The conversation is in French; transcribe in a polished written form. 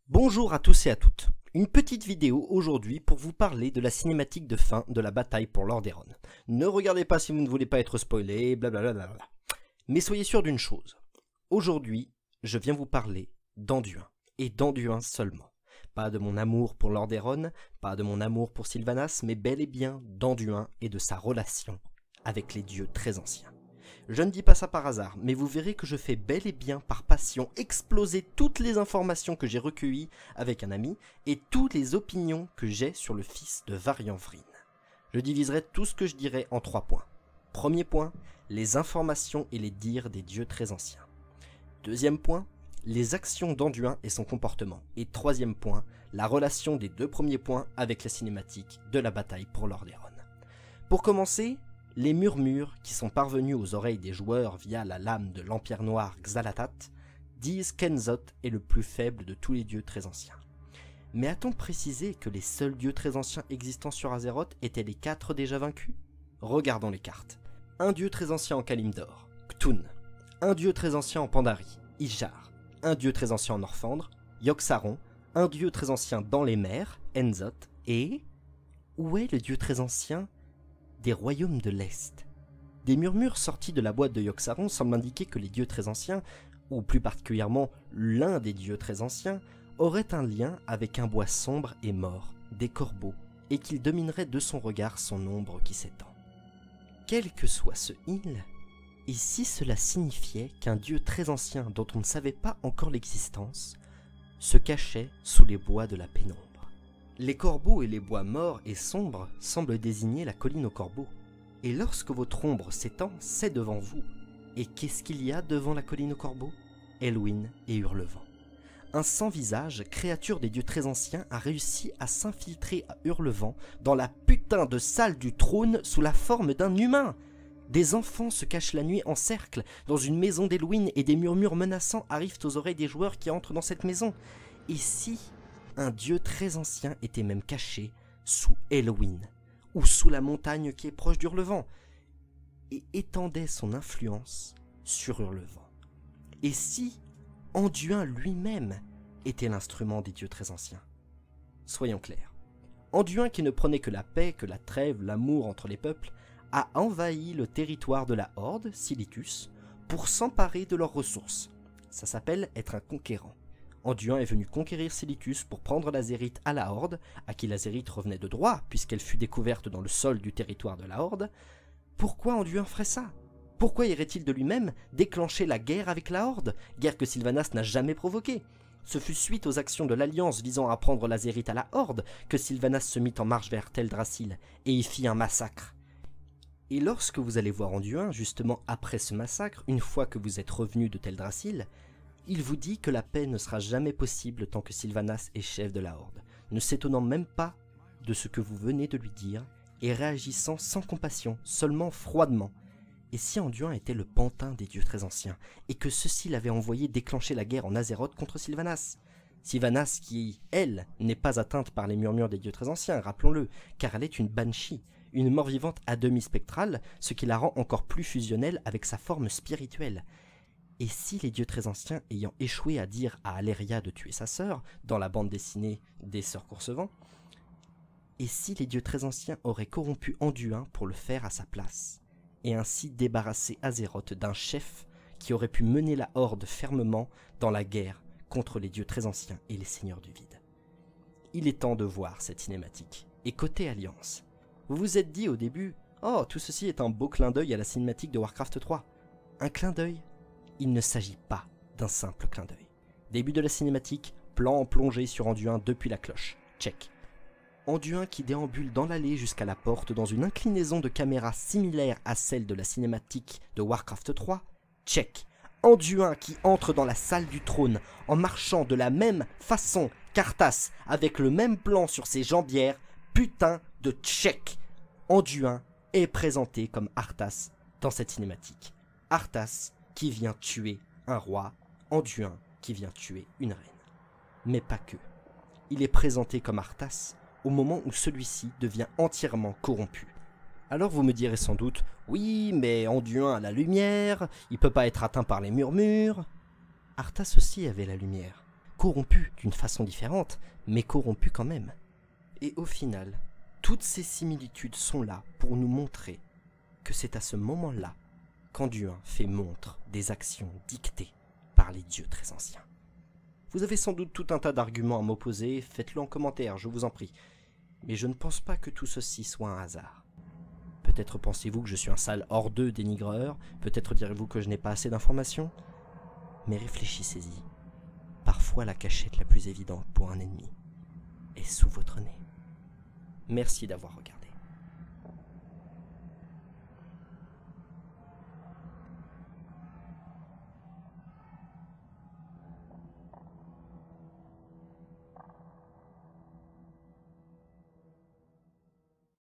Bonjour à tous et à toutes. Une petite vidéo aujourd'hui pour vous parler de la cinématique de fin de la bataille pour Lordaeron. Ne regardez pas si vous ne voulez pas être spoilé, blablabla. Mais soyez sûr d'une chose. Aujourd'hui, je viens vous parler d'Anduin, et d'Anduin seulement. Pas de mon amour pour Lordaeron, pas de mon amour pour Sylvanas, mais bel et bien d'Anduin et de sa relation avec les dieux très anciens. Je ne dis pas ça par hasard, mais vous verrez que je fais bel et bien par passion exploser toutes les informations que j'ai recueillies avec un ami et toutes les opinions que j'ai sur le fils de Varian-Vryn. Je diviserai tout ce que je dirai en 3 points. Premier point, les informations et les dires des dieux très anciens. Deuxième point, les actions d'Anduin et son comportement. Et troisième point, la relation des 2 premiers points avec la cinématique de la bataille pour Lordaeron. Pour commencer, les murmures qui sont parvenus aux oreilles des joueurs via la lame de l'Empire Noir Xal'atath disent qu'Enzoth est le plus faible de tous les dieux très anciens. Mais a-t-on précisé que les seuls dieux très anciens existants sur Azeroth étaient les 4 déjà vaincus? Regardons les cartes. Un dieu très ancien en Kalimdor, Cthulhu. Un dieu très ancien en Pandarie, Ishjar. Un dieu très ancien en Orphandre, Yogg-Saron. Un dieu très ancien dans les mers, Enzoth. Et où est le dieu très ancien des royaumes de l'Est? Des murmures sortis de la boîte de Yogg-Saron semblent indiquer que les dieux très anciens, ou plus particulièrement l'un des dieux très anciens, aurait un lien avec un bois sombre et mort, des corbeaux, et qu'il dominerait de son regard son ombre qui s'étend. Quel que soit ce il, et si cela signifiait qu'un dieu très ancien dont on ne savait pas encore l'existence, se cachait sous les bois de la pénombre? Les corbeaux et les bois morts et sombres semblent désigner la colline aux corbeaux. Et lorsque votre ombre s'étend, c'est devant vous. Et qu'est-ce qu'il y a devant la colline aux corbeaux? Elwyn et Hurlevent. Un sans-visage, créature des dieux très anciens, a réussi à s'infiltrer à Hurlevent dans la putain de salle du trône sous la forme d'un humain. Des enfants se cachent la nuit en cercle dans une maison d'Elwyn et des murmures menaçants arrivent aux oreilles des joueurs qui entrent dans cette maison. Et si un dieu très ancien était même caché sous Elwyn, ou sous la montagne qui est proche d'Hurlevent, et étendait son influence sur Hurlevent? Et si Anduin lui-même était l'instrument des dieux très anciens? Soyons clairs. Anduin, qui ne prenait que la paix, que la trêve, l'amour entre les peuples, a envahi le territoire de la Horde, Silicus, pour s'emparer de leurs ressources. Ça s'appelle être un conquérant. Anduin est venu conquérir Silicus pour prendre l'Azérite à la Horde, à qui l'Azérite revenait de droit, puisqu'elle fut découverte dans le sol du territoire de la Horde. Pourquoi Anduin ferait ça? Pourquoi irait-il de lui-même déclencher la guerre avec la Horde, guerre que Sylvanas n'a jamais provoquée? Ce fut suite aux actions de l'Alliance visant à prendre l'Azérite à la Horde que Sylvanas se mit en marche vers Teldrassil et y fit un massacre. Et lorsque vous allez voir Anduin, justement après ce massacre, une fois que vous êtes revenu de Teldrassil, il vous dit que la paix ne sera jamais possible tant que Sylvanas est chef de la Horde, ne s'étonnant même pas de ce que vous venez de lui dire et réagissant sans compassion, seulement froidement. Et si Anduin était le pantin des dieux très anciens, et que ceux-ci l'avaient envoyé déclencher la guerre en Azeroth contre Sylvanas? Sylvanas qui, elle, n'est pas atteinte par les murmures des dieux très anciens, rappelons-le, car elle est une banshee, une mort-vivante à demi spectrale, ce qui la rend encore plus fusionnelle avec sa forme spirituelle. Et si les dieux très anciens, ayant échoué à dire à Aléria de tuer sa sœur, dans la bande dessinée des Sœurs Coursevent, et si les dieux très anciens auraient corrompu Anduin pour le faire à sa place, et ainsi débarrasser Azeroth d'un chef qui aurait pu mener la Horde fermement dans la guerre contre les dieux très anciens et les seigneurs du vide? Il est temps de voir cette cinématique. Et côté Alliance, vous vous êtes dit au début « Oh, tout ceci est un beau clin d'œil à la cinématique de Warcraft 3 ». Un clin d'œil? Il ne s'agit pas d'un simple clin d'œil. Début de la cinématique, plan en plongée sur Anduin depuis la cloche. Check. Anduin qui déambule dans l'allée jusqu'à la porte dans une inclinaison de caméra similaire à celle de la cinématique de Warcraft 3. Check. Anduin qui entre dans la salle du trône en marchant de la même façon qu'Arthas avec le même plan sur ses jambières. Putain de check. Anduin est présenté comme Arthas dans cette cinématique. Arthas qui vient tuer un roi, Anduin qui vient tuer une reine. Mais pas que. Il est présenté comme Arthas au moment où celui-ci devient entièrement corrompu. Alors vous me direz sans doute, oui, mais Anduin a la lumière, il peut pas être atteint par les murmures. Arthas aussi avait la lumière. corrompu d'une façon différente, mais corrompu quand même. Et au final, toutes ces similitudes sont là pour nous montrer que c'est à ce moment-là qu'Anduin fait montre des actions dictées par les dieux très anciens. Vous avez sans doute tout un tas d'arguments à m'opposer, faites-le en commentaire, je vous en prie. Mais je ne pense pas que tout ceci soit un hasard. Peut-être pensez-vous que je suis un sale hordeux dénigreur, peut-être direz-vous que je n'ai pas assez d'informations, mais réfléchissez-y. Parfois la cachette la plus évidente pour un ennemi est sous votre nez. Merci d'avoir regardé.